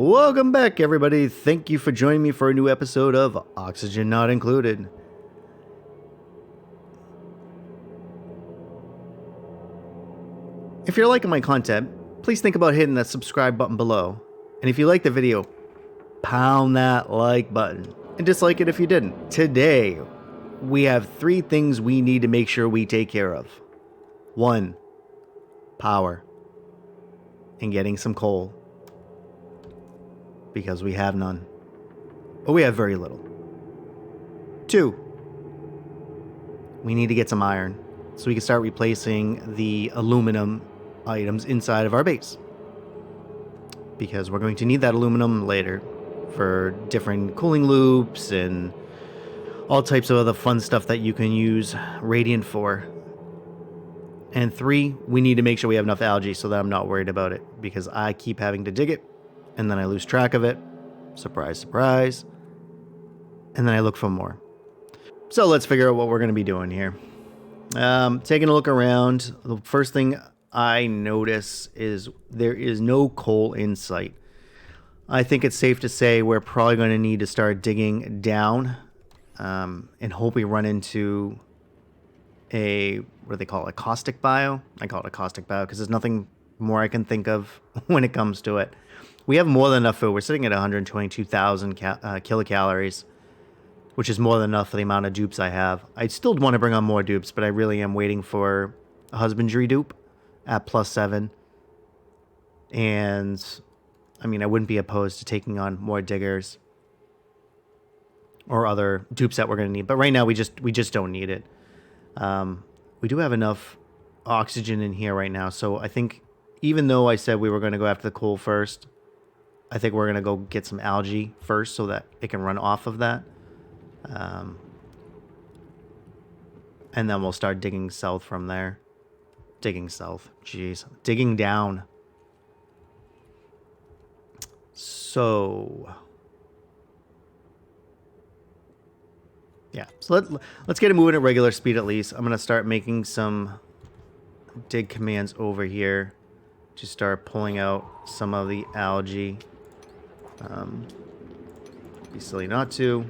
Welcome back, everybody. Thank you for joining me for a new episode of Oxygen Not Included. If you're liking my content, please think about hitting that subscribe button below. And if you like the video, pound that like button. And dislike it if you didn't. Today, we have 3 things we need to make sure we take care of. 1. Power. And getting some coal. Because we have none. Or we have very little. 2. We need to get some iron. So we can start replacing the aluminum items inside of our base. Because we're going to need that aluminum later for different cooling loops and all types of other fun stuff that you can use radiant for. And 3, we need to make sure we have enough algae so that I'm not worried about it. Because I keep having to dig it, and then I lose track of it. Surprise, surprise. And then I look for more. So let's figure out what we're going to be doing here. Taking a look around, the first thing I notice is there is no coal in sight. I think it's safe to say we're probably going to need to start digging down and hope we run into a, what do they call it, a caustic bio? I call it a caustic bio because there's nothing more I can think of when it comes to it. We have more than enough food. We're sitting at 122,000 kilocalories, which is more than enough for the amount of dupes I have. I still want to bring on more dupes, but I really am waiting for a husbandry dupe at +7. And, I mean, I wouldn't be opposed to taking on more diggers or other dupes that we're going to need. But right now, we just don't need it. We do have enough oxygen in here right now. So I think, even though I said we were going to go after the coal first, I think we're going to go get some algae first so that it can run off of that. And then we'll start digging south from there. Digging south. Jeez. Digging down. So... yeah. So let's get it moving at regular speed at least. I'm going to start making some dig commands over here to start pulling out some of the algae. Be silly not to.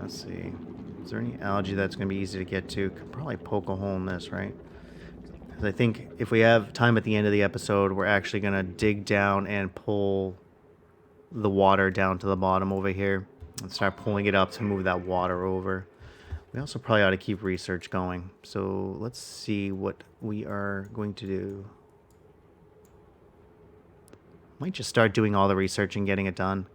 Let's see. Is there any algae that's going to be easy to get to? Could probably poke a hole in this, right? Because I think if we have time at the end of the episode, we're actually going to dig down and pull the water down to the bottom over here and start pulling it up to move that water over. We also probably ought to keep research going. So let's see what we are going to do. Might just start doing all the research and getting it done.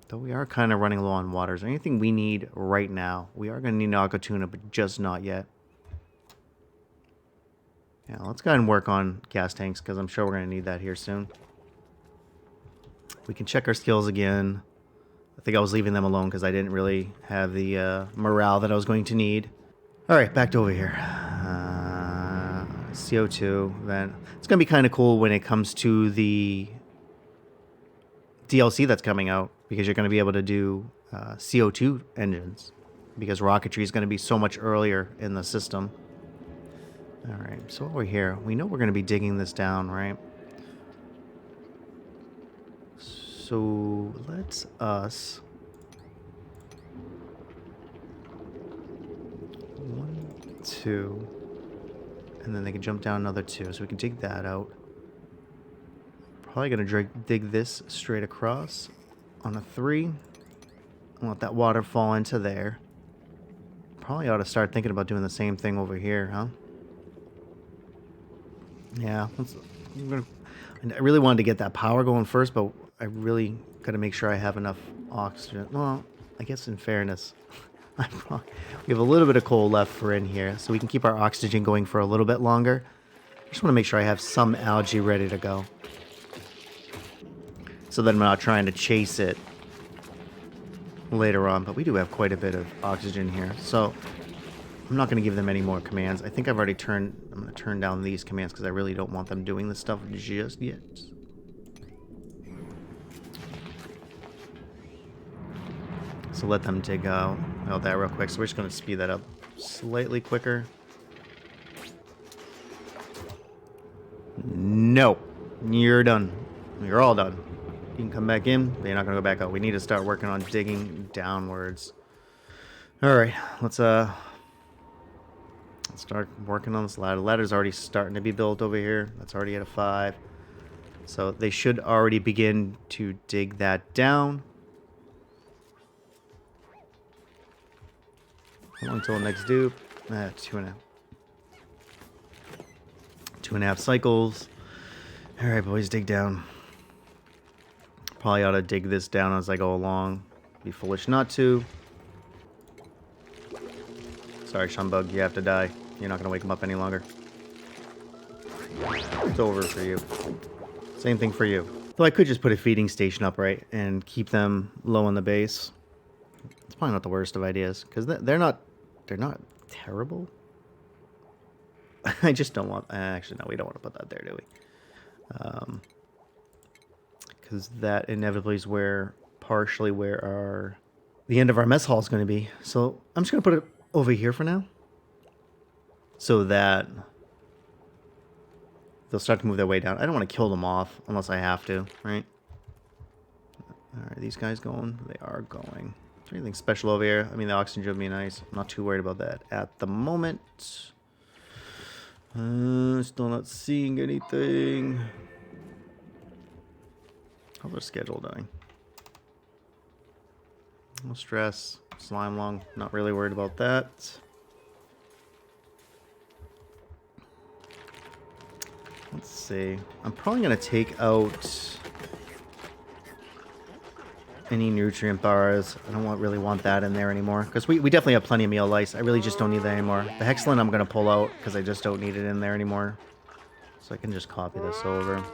Though we are kind of running low on water. Is there anything we need right now? We are going to need an aqua tuna, but just not yet. Yeah, let's go ahead and work on gas tanks, because I'm sure we're going to need that here soon. We can check our skills again. I think I was leaving them alone because I didn't really have the morale that I was going to need. Alright, back to over here. CO2 then. It's going to be kind of cool when it comes to the DLC that's coming out, because you're going to be able to do CO2 engines, because rocketry is going to be so much earlier in the system. Alright, so over here, we know we're going to be digging this down, right? So let's us 1, 2, and then they can jump down another 2, so we can dig that out. Probably gonna dig this straight across on a 3 and let that water fall into there. Probably ought to start thinking about doing the same thing over here, huh? Yeah, I really wanted to get that power going first, but I really got to make sure I have enough oxygen. Well, I guess in fairness, we have a little bit of coal left for in here, so we can keep our oxygen going for a little bit longer. I just want to make sure I have some algae ready to go, so that I'm not trying to chase it later on. But we do have quite a bit of oxygen here, so I'm not going to give them any more commands. I think I'm going to turn down these commands because I really don't want them doing this stuff just yet. So let them dig out that real quick. So we're just going to speed that up slightly quicker. No, you're done. You're all done. You can come back in, but you're not going to go back out. We need to start working on digging downwards. Alright, let's start working on this ladder. The ladder's already starting to be built over here. That's already at a 5. So they should already begin to dig that down. How long until the next dupe? 2.5. 2.5 cycles. Alright, boys, dig down. Probably ought to dig this down as I go along. Be foolish not to. Sorry, Shunbug, you have to die. You're not going to wake him up any longer. It's over for you. Same thing for you. Though I could just put a feeding station up, right, and keep them low on the base. It's probably not the worst of ideas, because they're not terrible. I just don't want... Actually, no, we don't want to put that there, do we? Because that inevitably is where, partially where the end of our mess hall is going to be. So I'm just going to put it over here for now. So that they'll start to move their way down. I don't want to kill them off unless I have to, right? Alright, these guys going? They are going. Is there anything special over here? I mean, the oxygen would be nice. I'm not too worried about that at the moment. Still not seeing anything. How's our schedule doing? No stress. Slime lung. Not really worried about that. Let's see. I'm probably going to take out any nutrient bars. I don't really want that in there anymore. Because we definitely have plenty of meal lice. I really just don't need that anymore. The Hexalin I'm going to pull out because I just don't need it in there anymore. So I can just copy this over.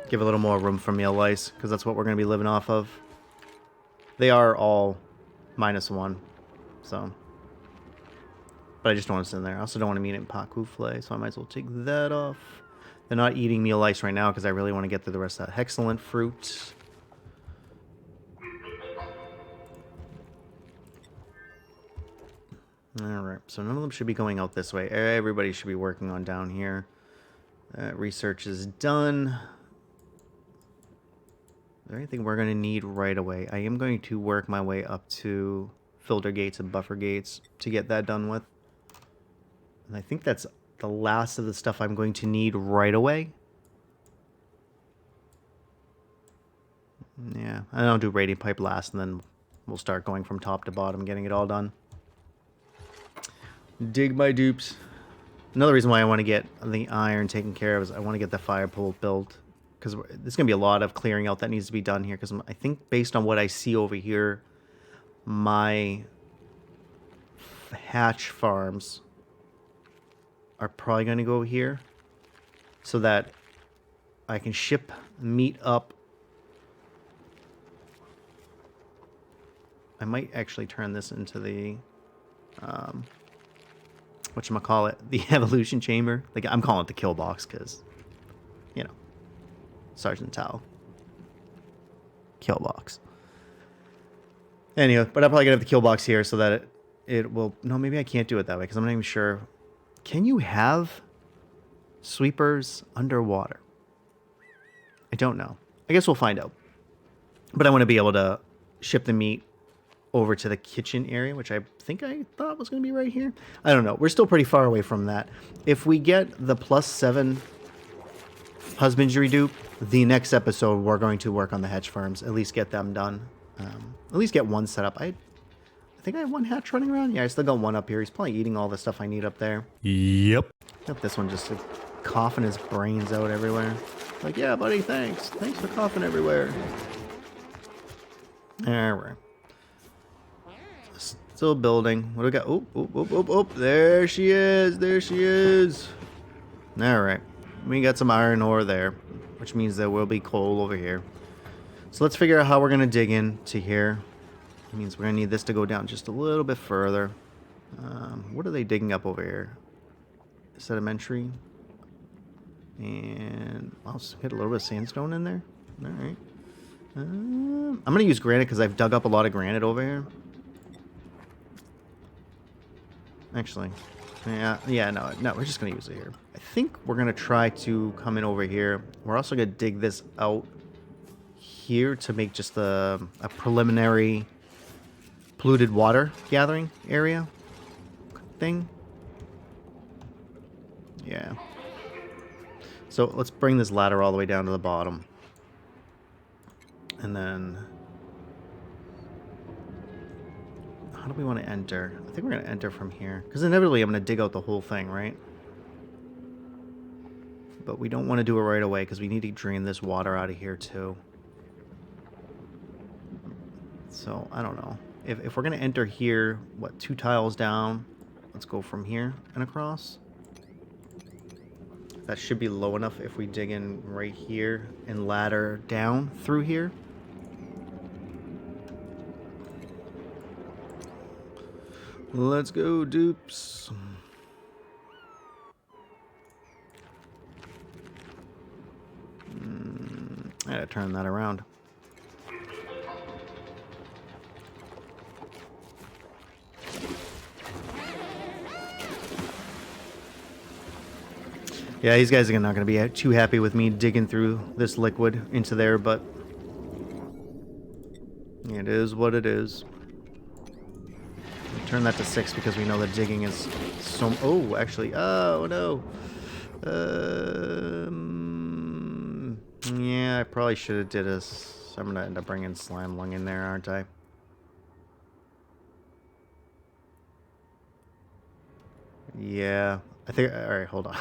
Give a little more room for meal lice because that's what we're going to be living off of. They are all -1. So... But I just don't want to sit in there. I also don't want to meet it in Paku Flay, so I might as well take that off. They're not eating meal lice right now because I really want to get through the rest of that Hexalin fruit. Alright, so none of them should be going out this way. Everybody should be working on down here. Research is done. Is there anything we're going to need right away? I am going to work my way up to filter gates and buffer gates to get that done with. And I think that's the last of the stuff I'm going to need right away. Yeah, I don't do radiant pipe last, and then we'll start going from top to bottom, getting it all done. Dig my dupes. Another reason why I want to get the iron taken care of is I want to get the fire pole built. Because there's going to be a lot of clearing out that needs to be done here. Because I think based on what I see over here, my hatch farms are probably going to go here. So that I can ship meat up. I might actually turn this into the... whatchamacallit, the evolution chamber. Like, I'm calling it the kill box because, you know, Sergeant Tao. Kill box. Anyway, but I'm probably going to have the kill box here so that it will... No, maybe I can't do it that way because I'm not even sure. Can you have sweepers underwater? I don't know. I guess we'll find out. But I want to be able to ship the meat over to the kitchen area, which I think I thought was going to be right here. I don't know. We're still pretty far away from that. If we get the +7 husbandry dupe, the next episode we're going to work on the hatch farms. At least get them done. At least get one set up. I think I have one hatch running around. Yeah, I still got one up here. He's probably eating all the stuff I need up there. Yep. Got this one just like, coughing his brains out everywhere. Like, yeah, buddy, thanks. Thanks for coughing everywhere. All right. Still building. What do we got? Oh, oh, oh, oh, oh. There she is. There she is. All right. We got some iron ore there, which means there will be coal over here. So let's figure out how we're going to dig into here. It means we're going to need this to go down just a little bit further. What are they digging up over here? Sedimentary. And I'll hit a little bit of sandstone in there. All right. I'm going to use granite because I've dug up a lot of granite over here. Actually, Yeah, no, we're just gonna use it here. I think we're gonna try to come in over here. We're also gonna dig this out here to make just a preliminary polluted water gathering area thing. Yeah. So let's bring this ladder all the way down to the bottom. And then... how do we want to enter? I think we're going to enter from here. Because inevitably I'm going to dig out the whole thing, right? But we don't want to do it right away because we need to drain this water out of here too. So, I don't know. If we're going to enter here, what, 2 tiles down? Let's go from here and across. That should be low enough if we dig in right here and ladder down through here. Let's go, dupes. I gotta turn that around. Yeah, these guys are not going to be too happy with me digging through this liquid into there, but it is what it is. Turn that to 6 because we know that digging is so... oh, actually, oh no. Yeah, I probably should have did this. I'm going to end up bringing slime lung in there, aren't I? Yeah, I think... alright, hold on.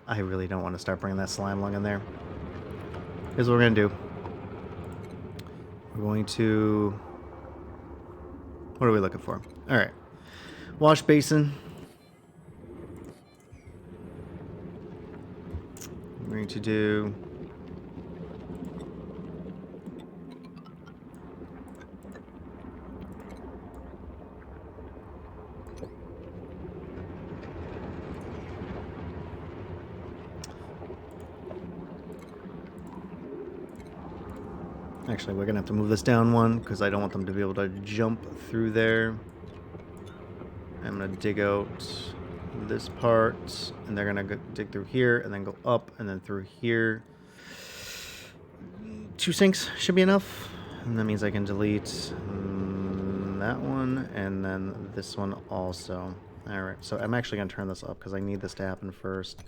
I really don't want to start bringing that slime lung in there. Here's what we're going to do. We're going to... what are we looking for? Alright. Wash basin. We're going to do... actually, we're going to have to move this down one because I don't want them to be able to jump through there. I'm going to dig out this part, and they're going to dig through here, and then go up, and then through here. 2 sinks should be enough, and that means I can delete that one, and then this one also. Alright, so I'm actually going to turn this up because I need this to happen first.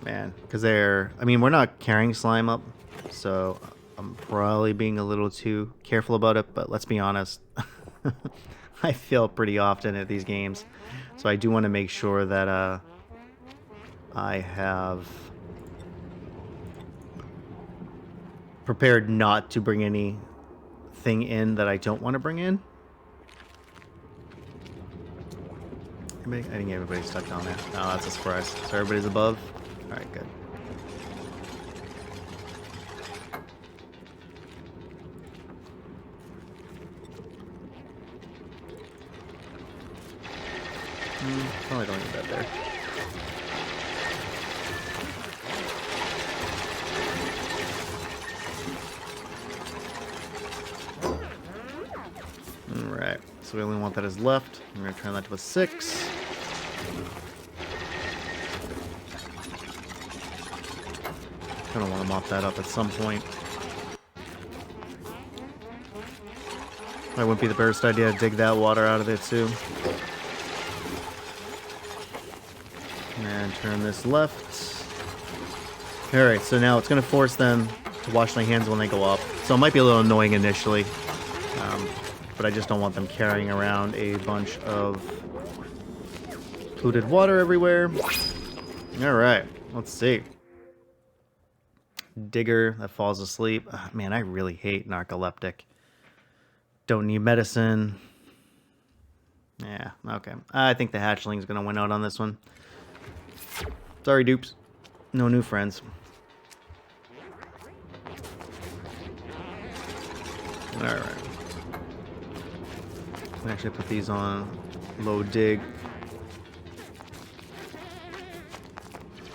Man, because they're... I mean, we're not carrying slime up, so I'm probably being a little too careful about it, but let's be honest. I fail pretty often at these games, so I do want to make sure that I have prepared not to bring anything in that I don't want to bring in. I think everybody's stuck down there. Oh, that's a surprise. So everybody's above? Alright, good. Probably don't need that there. Alright, so we only want that as left. I'm going to turn that to a 6. Kind of want to mop that up at some point. That wouldn't be the first idea to dig that water out of there too. And turn this left. Alright, so now it's going to force them to wash their hands when they go up. So it might be a little annoying initially. But I just don't want them carrying around a bunch of polluted water everywhere. Alright, let's see. Digger that falls asleep. Oh, man, I really hate narcoleptic. Don't need medicine. Yeah, okay. I think the hatchling's going to win out on this one. Sorry, dupes. No new friends. Alright. I'm gonna actually put these on low dig.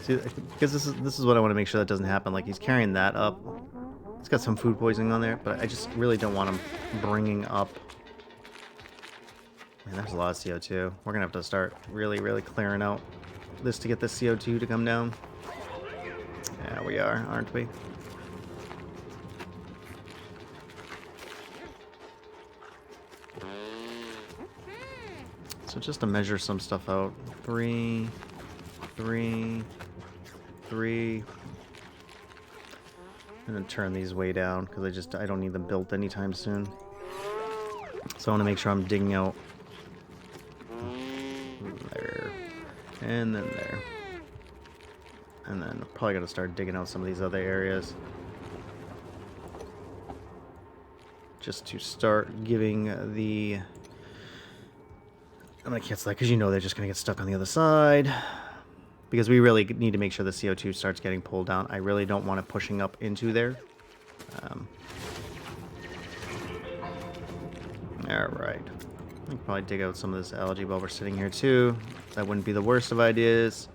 See, because this is what I want to make sure that doesn't happen. Like, he's carrying that up. He's got some food poisoning on there, but I just really don't want him bringing up Man, there's a lot of CO2. We're gonna have to start really, really clearing out this to get the CO2 to come down. Yeah, we are, aren't we? So just to measure some stuff out. 3, 3, 3. I'm gonna turn these way down because I don't need them built anytime soon. So I want to make sure I'm digging out there, and then there, and then I'm probably gonna start digging out some of these other areas just to start giving the. I'm gonna cancel that because you know they're just gonna get stuck on the other side. Because we really need to make sure the CO2 starts getting pulled down. I really don't want it pushing up into there. Alright. I can probably dig out some of this algae while we're sitting here too. That wouldn't be the worst of ideas.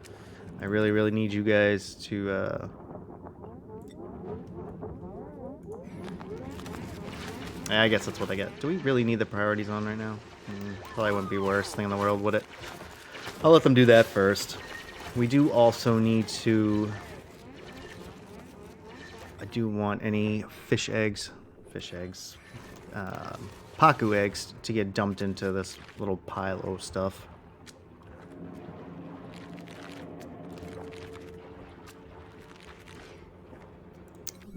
I really, really need you guys to... I guess that's what I get. Do we really need the priorities on right now? Probably wouldn't be the worst thing in the world, would it? I'll let them do that first. We do also need to... I do want any fish eggs, Paku eggs to get dumped into this little pile of stuff.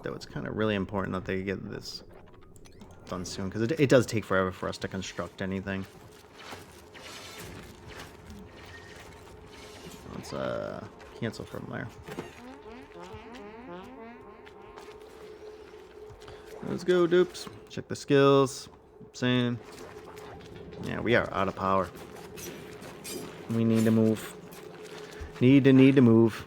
Though it's kind of really important that they get this done soon, because it does take forever for us to construct anything. Let's cancel from there. Let's go, dupes. Check the skills. Same. Yeah, we are out of power. We need to move. Need to move.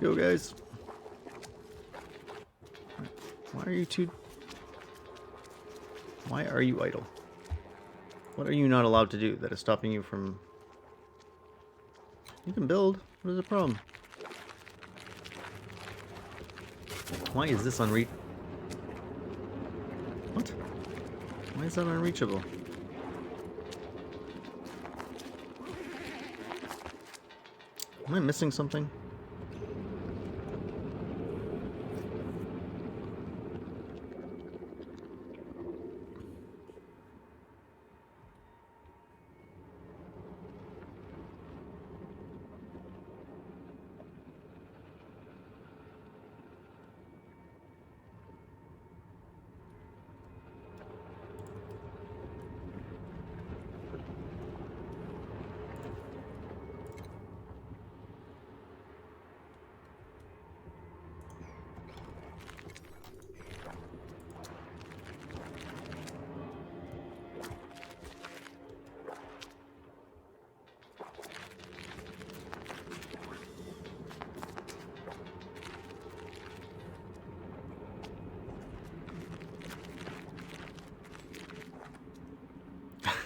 Go, guys. Why are you idle? What are you not allowed to do that is stopping you from... You can build. What is the problem? Why is this What? Why is that unreachable? Am I missing something?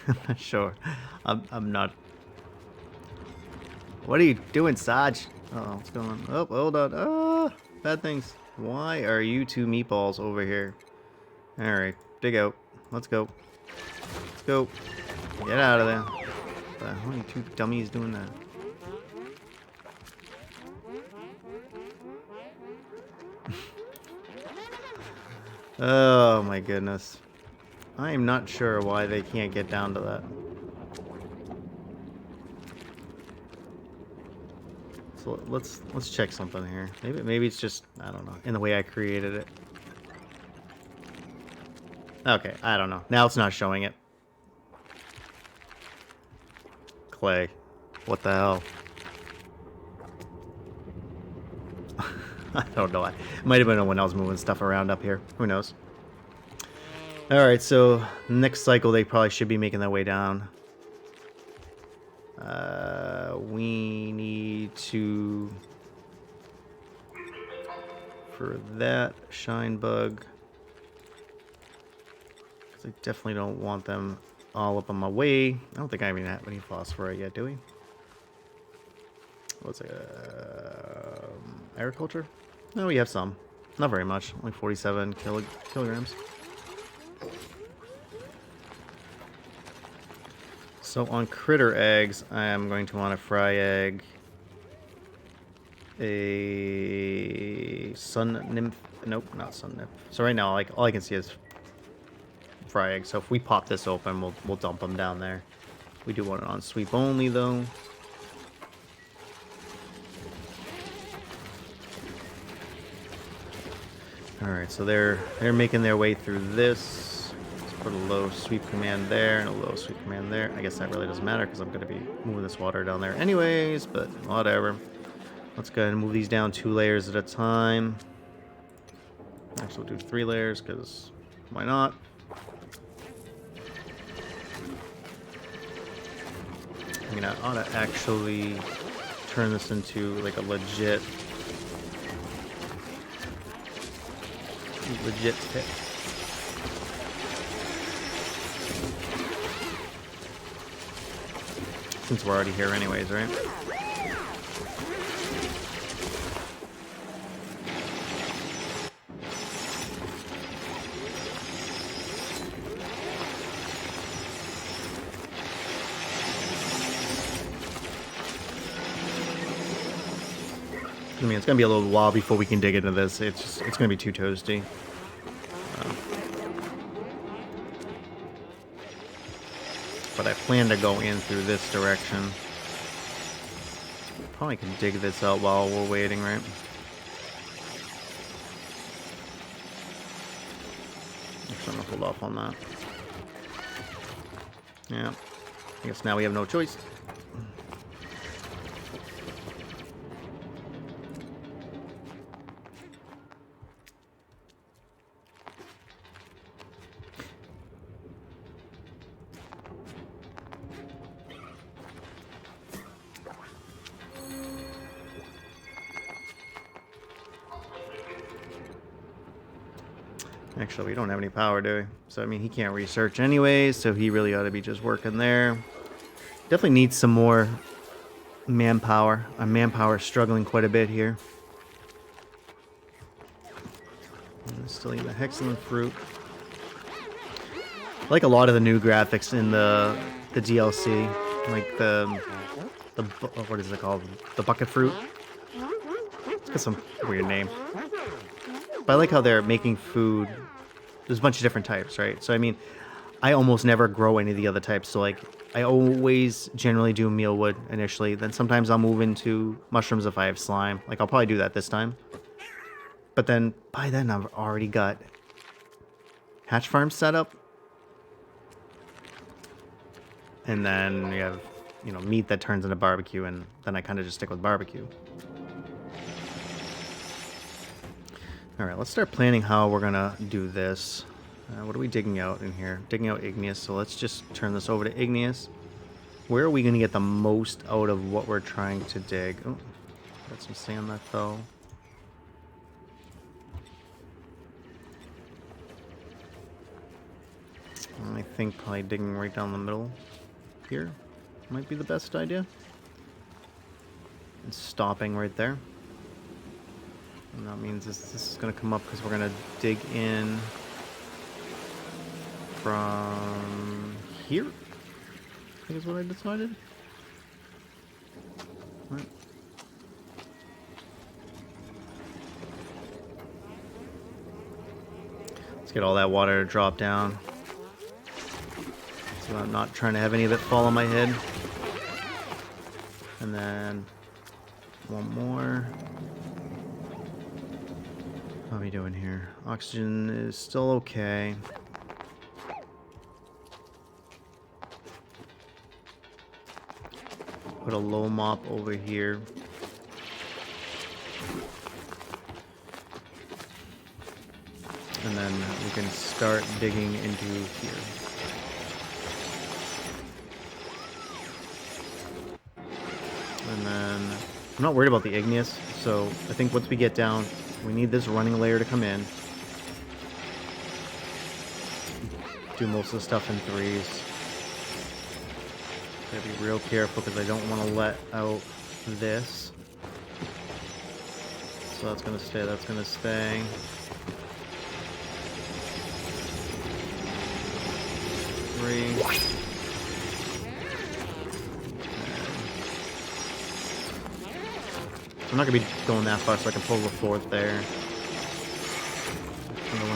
I'm not sure. I'm not. What are you doing, Sarge? Uh-oh, what's going on? Oh, hold on. Ah, bad things. Why are you two meatballs over here? Alright, dig out. Let's go. Let's go. Get out of there. What the hell are you two dummies doing that? Oh my goodness. I am not sure why they can't get down to that. So let's check something here. Maybe it's just, I don't know, in the way I created it. Okay, I don't know. Now it's not showing it. Clay. What the hell? I don't know. It might have been when I was moving stuff around up here. Who knows? Alright, so next cycle they probably should be making their way down. We need to for that shine bug. Because I definitely don't want them all up on my way. I don't think I even have any phosphorite yet, do we? What's it? Agriculture? No, we have some. Not very much. Only 47 kilograms. So on critter eggs, I am going to want a fry egg, a sun nymph. Nope, not sun nymph. So right now, like all I can see is fry eggs. So if we pop this open, we'll dump them down there. We do want it on sweep only though. All right, so they're making their way through this. Put a low sweep command there and a low sweep command there. I guess that really doesn't matter because I'm going to be moving this water down there anyways, but whatever. Let's go ahead and move these down 2 layers at a time. Actually, we'll do 3 layers because why not? I mean, I ought to actually turn this into like a legit pit. Since we're already here anyways, right? I mean, it's gonna be a little while before we can dig into this. It's gonna be too toasty. But I plan to go in through this direction. Probably can dig this out while we're waiting, right? Actually, I'm gonna hold off on that. Yeah. I guess now we have no choice. Actually, we don't have any power, do we? So, I mean, he can't research anyways, so he really ought to be just working there. Definitely needs some more manpower. Our manpower is struggling quite a bit here. And still eating the hexalin fruit. I like a lot of the new graphics in the DLC, like the what is it called? The bucket fruit. It's got some weird name. But I like how they're making food. There's a bunch of different types, right? So, I mean, I almost never grow any of the other types. So, like, I always generally do mealwood initially. Then sometimes I'll move into mushrooms if I have slime. Like, I'll probably do that this time. But then, by then, I've already got hatch farms set up. And then you have, you know, meat that turns into barbecue. And then I kind of just stick with barbecue. Alright, let's start planning how we're gonna do this. What are we digging out in here? Digging out igneous, so let's just turn this over to igneous. Where are we gonna get the most out of what we're trying to dig? Oh, got some sand that fell. I think probably digging right down the middle here might be the best idea. And stopping right there. And that means this is going to come up because we're going to dig in from here, I think is what I decided. All right. Let's get all that water to drop down. So I'm not trying to have any of it fall on my head. And then one more. How are we doing here? Oxygen is still okay. Put a low mop over here. And then we can start digging into here. And then I'm not worried about the igneous, so I think once we get down We need this running layer to come in. Do most of the stuff in threes. Gotta be real careful because I don't want to let out this. So that's gonna stay, that's gonna stay. Three. I'm not gonna be going that far, so I can pull the fourth there.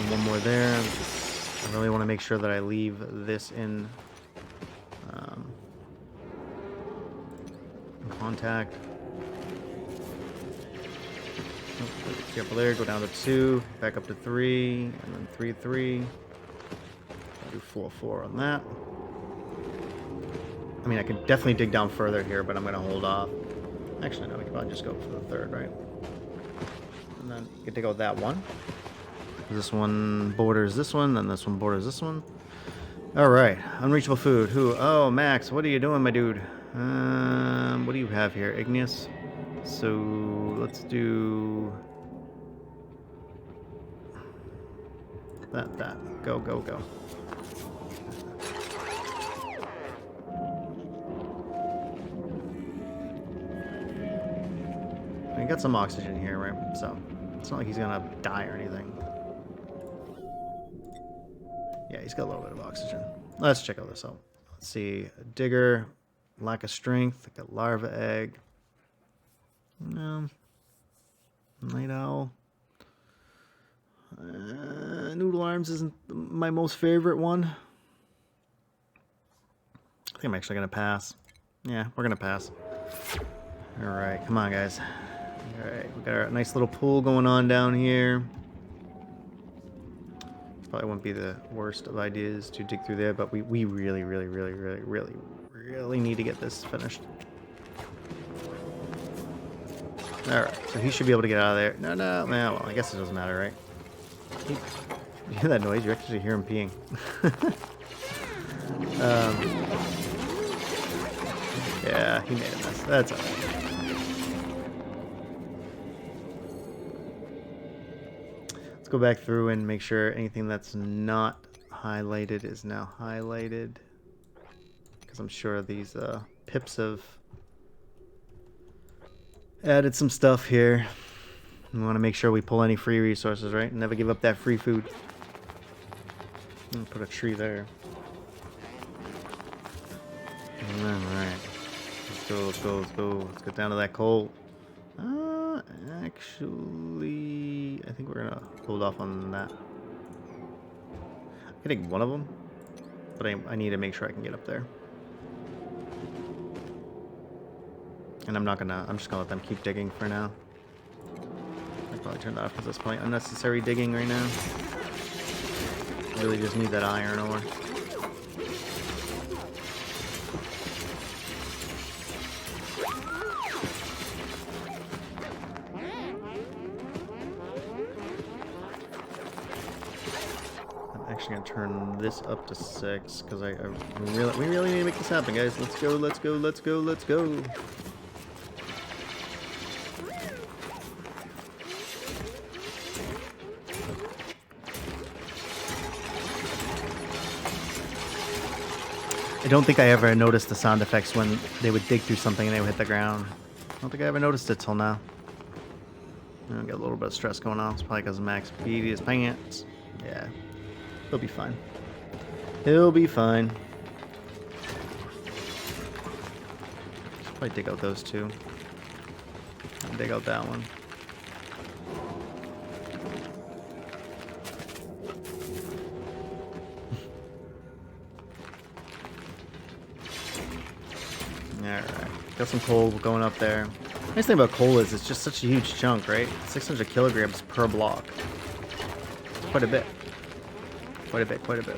One more there. I really want to make sure that I leave this in contact. Oh, be careful there. Go down to 2, back up to 3, and then 3, 3. I'll do 4, 4 on that. I mean, I could definitely dig down further here, but I'm gonna hold off. Actually, no, we can probably just go for the third, right? And then you get to go with that one. This one borders this one, and this one borders this one. Alright, unreachable food. Who? Oh, Max, what are you doing, my dude? What do you have here? Igneous? So, let's do... that. Go, go, go. I got some oxygen here, right? So, it's not like he's gonna die or anything. Yeah, he's got a little bit of oxygen. Let's check all this out. Let's see. Digger, lack of strength, got larva egg. No. Night owl. Noodle arms isn't my most favorite one. I think I'm actually gonna pass. Yeah, we're gonna pass. Alright, come on, guys. Alright, we got our nice little pool going on down here. Probably wouldn't be the worst of ideas to dig through there, but we really need to get this finished. Alright, so he should be able to get out of there. No, man, well, I guess it doesn't matter, right? You hear that noise? You actually hear him peeing. Yeah, he made a mess. That's alright. Go back through and make sure anything that's not highlighted is now highlighted, because I'm sure these pips have added some stuff here. We want to make sure we pull any free resources, right? Never give up that free food. Put a tree there. Alright. Let's go. Let's get down to that coal. Actually, I think we're gonna hold off on that. I'm getting one of them, but I need to make sure I can get up there. And I'm just gonna let them keep digging for now. I'll probably turn that off because that's probably unnecessary digging right now. I really just need that iron ore. Gonna turn this up to 6 because we really need to make this happen, guys. Let's go. I don't think I ever noticed the sound effects when they would dig through something and they would hit the ground. I don't think I ever noticed it till now. I got a little bit of stress going on. It's probably because Max beat his pants. Yeah. He'll be fine. He'll be fine. Should probably dig out those two. And dig out that one. Alright. Got some coal going up there. Nice thing about coal is it's just such a huge chunk, right? 600 kilograms per block. Quite a bit. Quite a bit.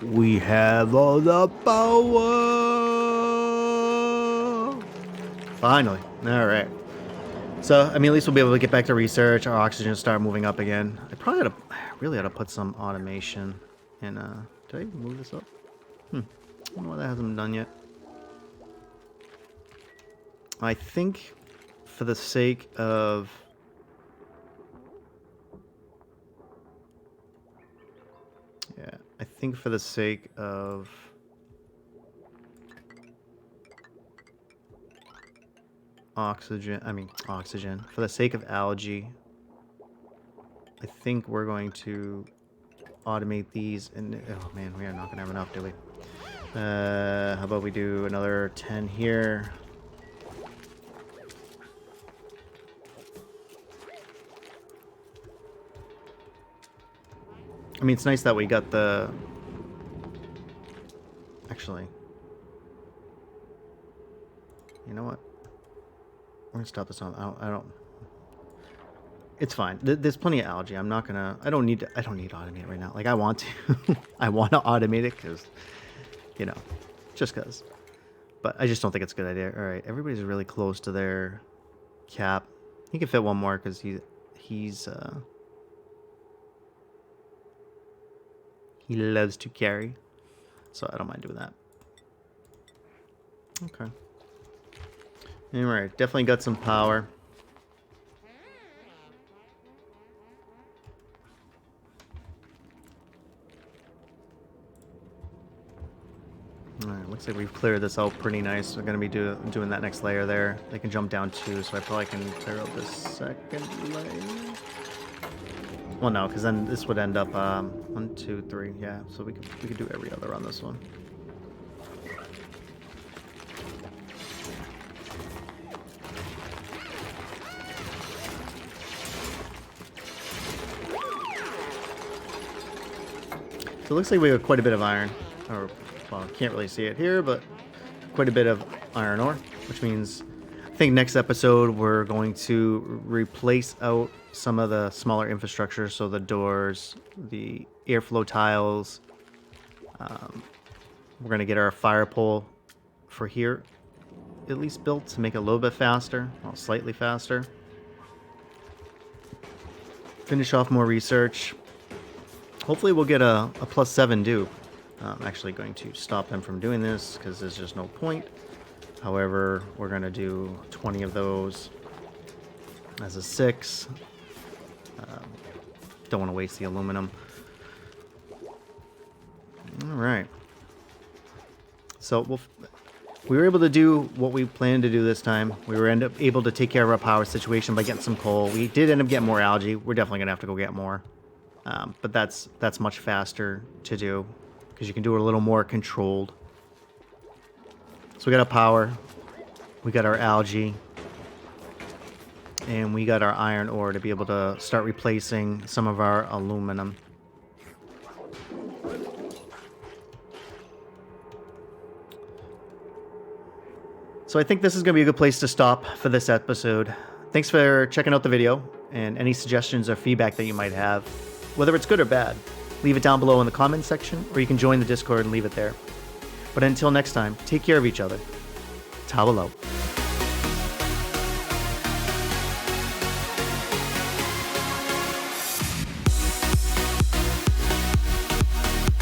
We have all the power. Finally. All right. So, I mean, at least we'll be able to get back to research. Our oxygen start moving up again. I probably really ought to put some automation in. Did I move this up? I don't know why that hasn't been done yet. I think for the sake of... Yeah, I think for the sake of... oxygen. For the sake of algae, I think we're going to automate these. And oh man, we are not gonna have enough, do we? How about we do another 10 here? I mean, it's nice that we got the... Actually, you know what? We're gonna stop this on. I don't. It's fine. There's plenty of algae. I'm not gonna. I don't need to automate it right now. Like I want to. I want to automate it because, you know, just because. But I just don't think it's a good idea. All right, everybody's really close to their cap. He can fit one more because he loves to carry. So I don't mind doing that. Okay. Alright, definitely got some power. Alright, looks like we've cleared this out pretty nice. We're going to be doing that next layer there. They can jump down 2, so I probably can clear out this second layer. Well, no, because then this would end up 1, 2, 3. Yeah, so we could do every other on this one. So it looks like we have quite a bit of iron, or, well, can't really see it here, but quite a bit of iron ore, which means I think next episode we're going to replace out some of the smaller infrastructure, so the doors, the airflow tiles. We're going to get our fire pole for here at least built to make it a little bit faster, well, slightly faster. Finish off more research. Hopefully we'll get a +7 dupe. I'm actually going to stop them from doing this because there's just no point. However, we're going to do 20 of those as a 6. Don't want to waste the aluminum. All right. So we were able to do what we planned to do this time. We were able to take care of our power situation by getting some coal. We did end up getting more algae. We're definitely going to have to go get more. But that's much faster to do because you can do it a little more controlled. So we got our power, we got our algae, and we got our iron ore to be able to start replacing some of our aluminum. So I think this is going to be a good place to stop for this episode. Thanks for checking out the video, and any suggestions or feedback that you might have, whether it's good or bad, leave it down below in the comments section, or you can join the Discord and leave it there. But until next time, take care of each other. Towel out.